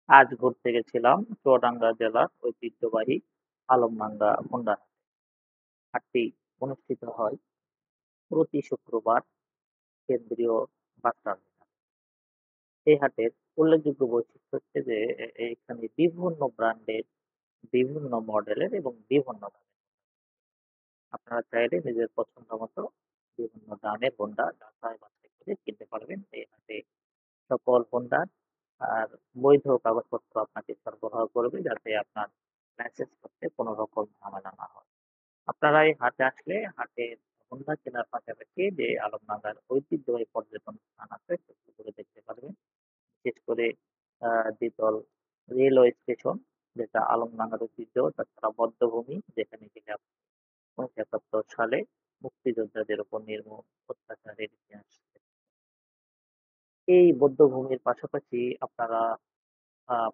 আজ ঘুরতে গেছিলাম চুয়াডাঙ্গা জেলার ঐতিহ্যবাহী আলমডাঙ্গা হোন্ডা হাটে। হাটটি অনুষ্ঠিত হয় প্রতি শুক্রবার কেন্দ্রীয় বাস টার্মিনাল। এই হাটের উল্লেখযোগ্য বৈশিষ্ট্য হচ্ছে যে এইখানে বিভিন্ন ব্র্যান্ডের, বিভিন্ন মডেলের এবং বিভিন্ন দামের আপনারা চাইলে নিজের পছন্দ মতো বিভিন্ন দামের হোন্ডা যাচাই বাছাই করে কিনতে পারবেন। এই হাটে সকল হোন্ডার আর বৈধ কাগজপত্র আপনাকে সরবরাহ করবে যাতে আপনার লাইসেন্স করতে কোনো রকম ঝামেলা না হয়। আপনারা এই হাটে আসলে হাটের হোন্ডা কেনার পাশাপাশি যে আলমডাঙ্গার ঐতিহ্যবাহী পর্যটন স্থান আছে সেগুলো ঘুরে দেখতে পারবেন। বিশেষ করে দ্বিতল রেলওয়ে স্টেশন যেটা আলমডাঙ্গার ঐতিহ্য, তাছাড়া বধ্যভূমি যেখানে গেলে আপনি ১৯৭১ সালে মুক্তিযোদ্ধাদের উপর নির্মম অত্যাচারের ইতিহাস। এই বধ্যভূমির পাশাপাশি আপনারা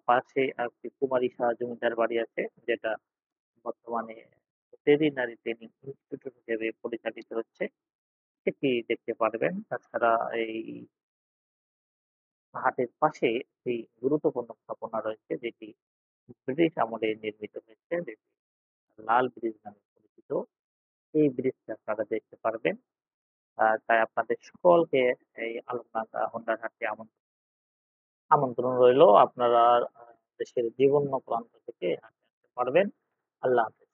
পাশে একটি কুমারী শাহ জমিদার বাড়ি আছে যেটা বর্তমানে ভেটেরিনারি ট্রেনিং ইনস্টিটিউট হিসেবে পরিচালিত হচ্ছে। সেটি দেখতে পারবেন। তাছাড়া এই হাটের পাশে একটি গুরুত্বপূর্ণ স্থাপনা রয়েছে যেটি ব্রিটিশ আমলে নির্মিত হয়েছে, যেটি লাল ব্রিজ নামে পরিচিত। এই ব্রিজটা আপনারা দেখতে পারবেন। তাই আপনাদের সকলকে এই আলমডাঙ্গা হোন্ডার হাটে আমন্ত্রণ রইলো। আপনারা দেশের বিভিন্ন প্রান্ত থেকে হাটে আসতে পারবেন। আল্লাহ হাফেজ।